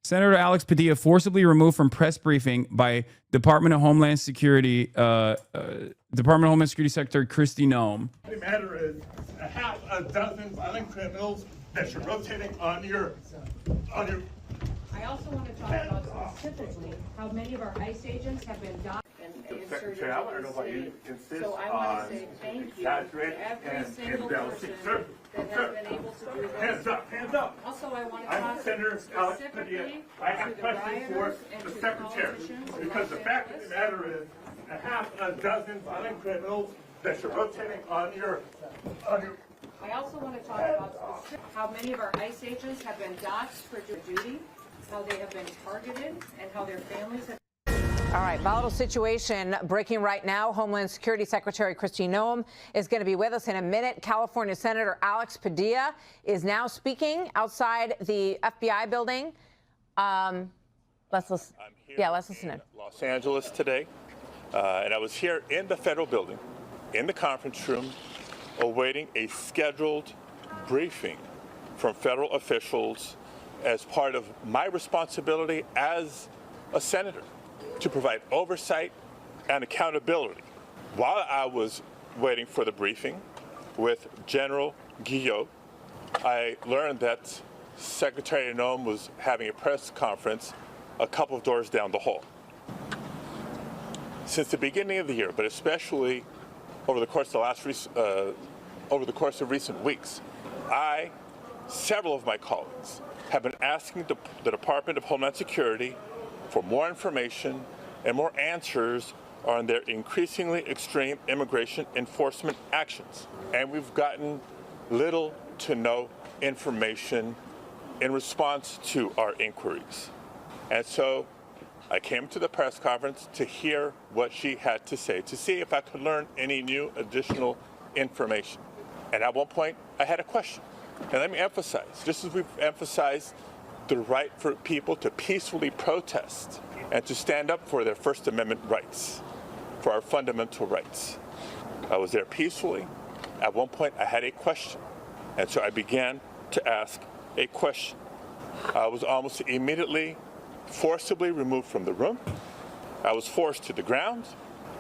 Senator Alex Padilla forcibly removed from press briefing by Department of Homeland Security Secretary Kristi Noem. The matter is a half a dozen violent criminals that you're rotating on your. I also want to talk about specifically how many of our ICE agents have been docked and inserted into our city. So I want to say thank you to every single person that has been able to do this. Hands up, hands up. Also, I want to talk Senator Alex Padilla. specifically I have to the questions for rioters and the to secretary politicians in because the Los fact of Angeles. the matter is a half a dozen violent criminals that you're rotating on your. I also want to talk about how many of our ICE agents have been docked for duty, how they have been targeted, and how their families have. All right, volatile situation breaking right now. Homeland Security Secretary Kristi Noem is going to be with us in a minute. California Senator Alex Padilla is now speaking outside the FBI building. Let's listen. Let's listen in. Los Angeles today, and I was here in the federal building, in the conference room, awaiting a scheduled briefing from federal officials as part of my responsibility as a senator to provide oversight and accountability. While I was waiting for the briefing with General Guillot, I learned that Secretary Noem was having a press conference a couple of doors down the hall. Since the beginning of the year, but especially over the course of recent weeks, several of my colleagues have been asking the Department of Homeland Security for more information and more answers on their increasingly extreme immigration enforcement actions. And we've gotten little to no information in response to our inquiries. And so I came to the press conference to hear what she had to say, to see if I could learn any new additional information. And at one point, I had a question. And let me emphasize, just as we've emphasized the right for people to peacefully protest and to stand up for their First Amendment rights, for our fundamental rights. I was there peacefully. At one point, I had a question. And so I began to ask a question. I was almost immediately forcibly removed from the room. I was forced to the ground,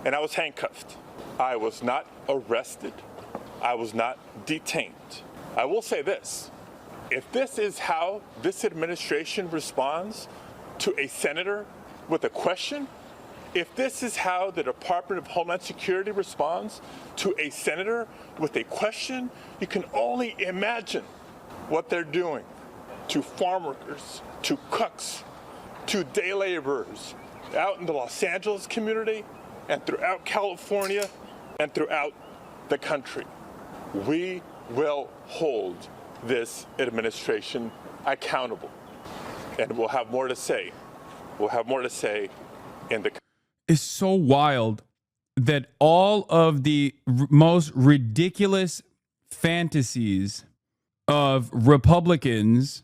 and I was handcuffed. I was not arrested. I was not detained. I will say this. If this is how this administration responds to a senator with a question, if this is how the Department of Homeland Security responds to a senator with a question, you can only imagine what they're doing to farm workers, to cooks, to day laborers out in the Los Angeles community and throughout California and throughout the country. We will hold this administration accountable, and we'll have more to say. We'll have more to say in the. It's so wild that all of the most ridiculous fantasies of Republicans,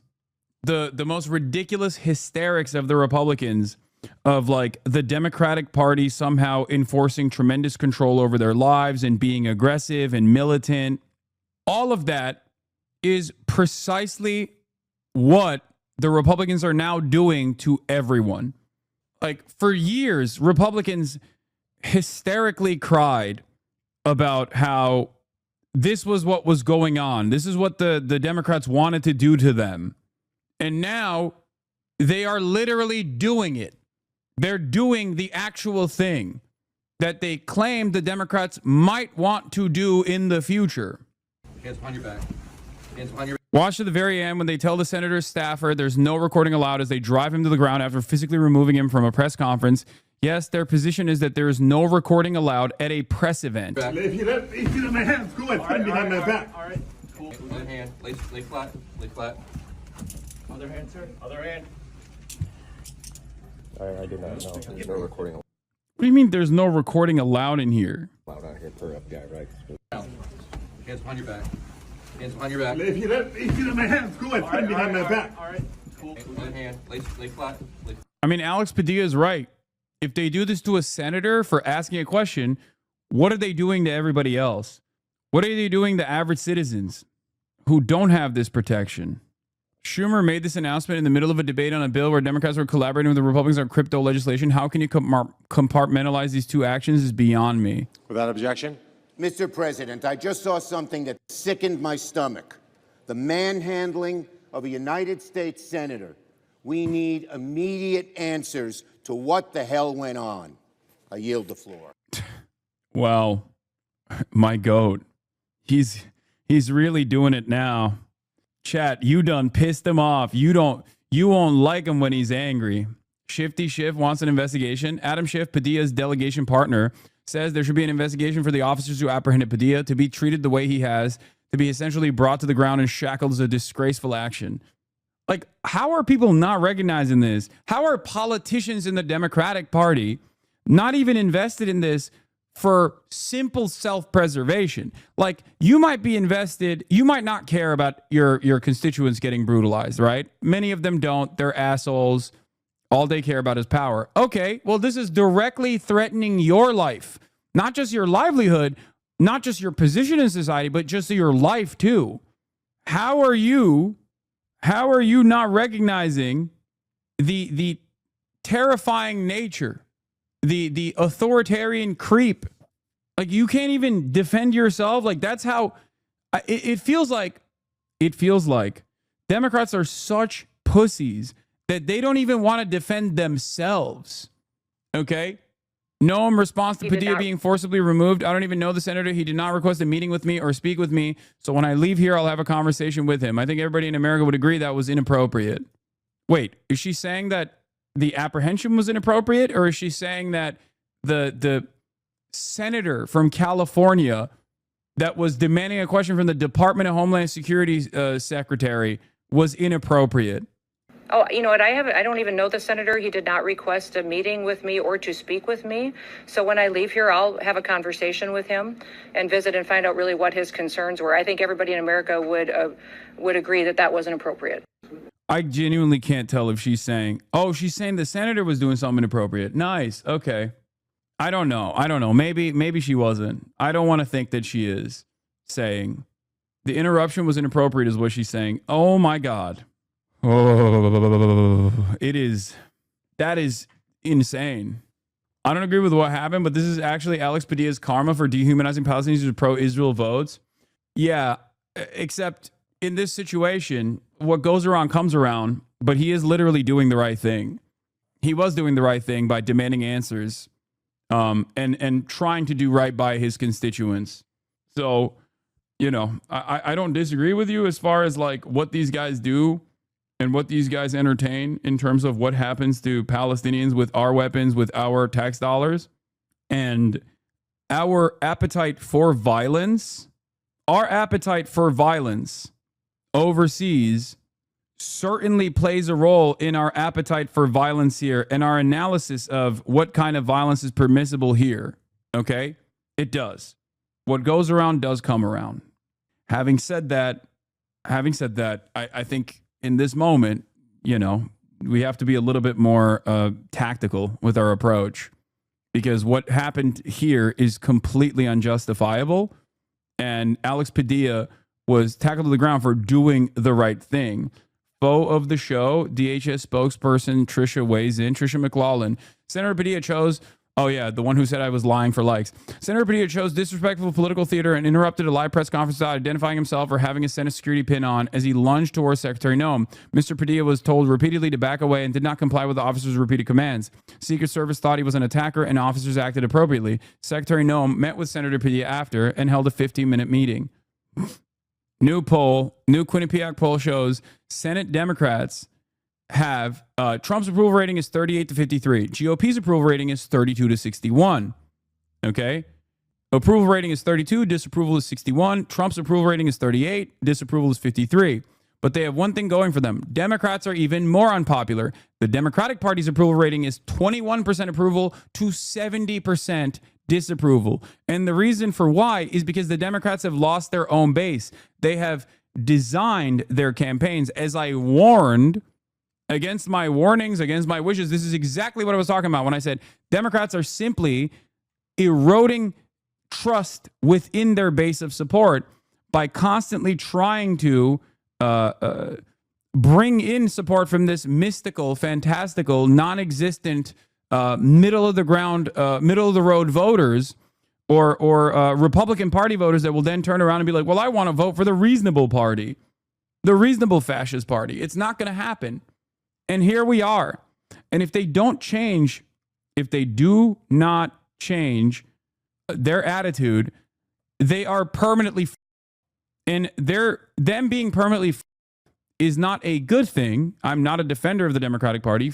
the most ridiculous hysterics of the Republicans, of like the Democratic Party somehow enforcing tremendous control over their lives and being aggressive and militant, all of that is precisely what the Republicans are now doing to everyone. Like for years, Republicans hysterically cried about how this was what was going on. This is what the Democrats wanted to do to them. And now they are literally doing it. They're doing the actual thing that they claim the Democrats might want to do in the future. Hands behind your back. Hands behind your. Watch to the very end when they tell the senator's staffer there's no recording allowed as they drive him to the ground after physically removing him from a press conference. Yes, their position is that there is no recording allowed at a press event. If you let my hands go and put behind my back. All right. Cool. Other hand. Lay flat. Lay flat. Other hand, sir. Other hand. I did not know. There's no recording What do you mean there's no recording allowed in here? allowed out here per FBI, right? Hands behind your back. Hands behind your back. If you let my hands go and put behind my back. All right. Cool. Other hand. Lay flat. I mean, Alex Padilla is right. If they do this to a senator for asking a question, what are they doing to everybody else? What are they doing to average citizens who don't have this protection? Schumer made this announcement in the middle of a debate on a bill where Democrats were collaborating with the Republicans on crypto legislation. How can you compartmentalize these two actions is beyond me. Without objection. Mr. President, I just saw something that sickened my stomach. The manhandling of a United States senator. We need immediate answers to what the hell went on. I yield the floor. Well, my goat. He's really doing it now. Chat, you done pissed him off. You won't like him when he's angry. Shifty Schiff wants an investigation. Adam Schiff, Padilla's delegation partner, says there should be an investigation for the officers who apprehended Padilla to be treated the way he has, to be essentially brought to the ground and shackled as a disgraceful action. Like, how are people not recognizing this? How are politicians in the Democratic Party not even invested in this for simple self-preservation? Like, you might be invested, you might not care about your constituents getting brutalized, right? Many of them don't. They're assholes. All they care about is power. Okay, well, this is directly threatening your life, not just your livelihood, not just your position in society, but just your life too. How are you not recognizing the terrifying nature, the authoritarian creep? Like, you can't even defend yourself. Like, that's how it feels like. It feels like Democrats are such pussies that they don't even want to defend themselves. Okay? Noam responds to Padilla being forcibly removed. I don't even know the senator. He did not request a meeting with me or speak with me. So when I leave here, I'll have a conversation with him. I think everybody in America would agree that was inappropriate. Wait, is she saying that the apprehension was inappropriate, or is she saying that the senator from California that was demanding a question from the Department of Homeland Security secretary was inappropriate? Oh, you know what? I don't even know the senator. He did not request a meeting with me or to speak with me. So when I leave here, I'll have a conversation with him and visit and find out really what his concerns were. I think everybody in America would agree that that wasn't appropriate. I genuinely can't tell if she's saying, oh, she's saying the senator was doing something inappropriate. Nice. Okay. I don't know. Maybe she wasn't. I don't want to think that she is saying the interruption was inappropriate is what she's saying. Oh my God. Oh, that is insane. I don't agree with what happened, but this is actually Alex Padilla's karma for dehumanizing Palestinians who pro-Israel votes. Yeah, except in this situation, what goes around comes around, but he is literally doing the right thing. He was doing the right thing by demanding answers and trying to do right by his constituents. So, you know, I don't disagree with you as far as like what these guys do and what these guys entertain in terms of what happens to Palestinians with our weapons, with our tax dollars, and our appetite for violence. Our appetite for violence overseas certainly plays a role in our appetite for violence here and our analysis of what kind of violence is permissible here. Okay? It does. What goes around does come around. Having said that, I think in this moment, you know, we have to be a little bit more tactical with our approach, because what happened here is completely unjustifiable. And Alex Padilla was tackled to the ground for doing the right thing. Foe of the show, DHS spokesperson Tricia weighs in. Tricia McLaughlin. Senator Padilla chose, oh yeah, the one who said I was lying for likes. Senator Padilla chose disrespectful political theater and interrupted a live press conference without identifying himself or having a Senate security pin on as he lunged towards Secretary Noam. Mr. Padilla was told repeatedly to back away and did not comply with the officer's repeated commands. Secret Service thought he was an attacker and officers acted appropriately. Secretary Noam met with Senator Padilla after and held a 15-minute meeting. New Quinnipiac poll shows Senate Democrats have Trump's approval rating is 38 to 53. GOP's approval rating is 32 to 61. Okay. Approval rating is 32. Disapproval is 61. Trump's approval rating is 38. Disapproval is 53. But they have one thing going for them. Democrats are even more unpopular. The Democratic Party's approval rating is 21% approval to 70% disapproval. And the reason for why is because the Democrats have lost their own base. They have designed their campaigns, as I warned, against my warnings, against my wishes. This is exactly what I was talking about when I said Democrats are simply eroding trust within their base of support by constantly trying to bring in support from this mystical, fantastical, non-existent, middle of the road voters, or Republican Party voters that will then turn around and be like, well, I want to vote for the reasonable party, the reasonable fascist party. It's not going to happen. And here we are. And if they don't change, if they do not change their attitude, they are permanently and them being permanently is not a good thing. I'm not a defender of the Democratic Party,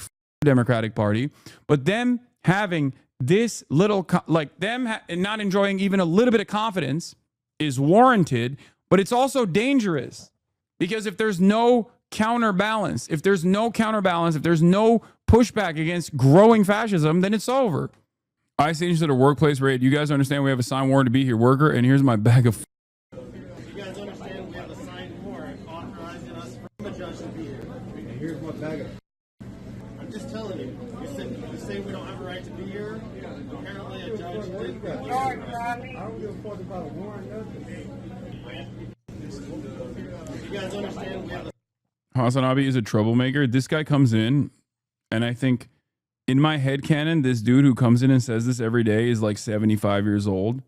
but them having this little, not enjoying even a little bit of confidence is warranted, but it's also dangerous because if there's no counterbalance, if there's no pushback against growing fascism, then it's over. ICE agents at a workplace raid. You guys understand we have a signed warrant to be here, worker, and here's my bag of. You guys understand we have a signed warrant authorizing us from a judge to be here. And here's my bag of. I'm just telling you. You say we don't have a right to be here. Apparently a judge did. I don't give a fuck about a warrant. You guys understand we have a. HasanABI is a troublemaker. This guy comes in, and I think in my headcanon, this dude who comes in and says this every day is like 75 years old.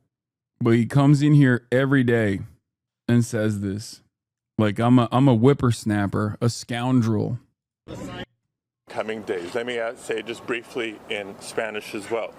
But he comes in here every day and says this. Like, I'm a whippersnapper, a scoundrel. Coming days. Let me say just briefly in Spanish as well.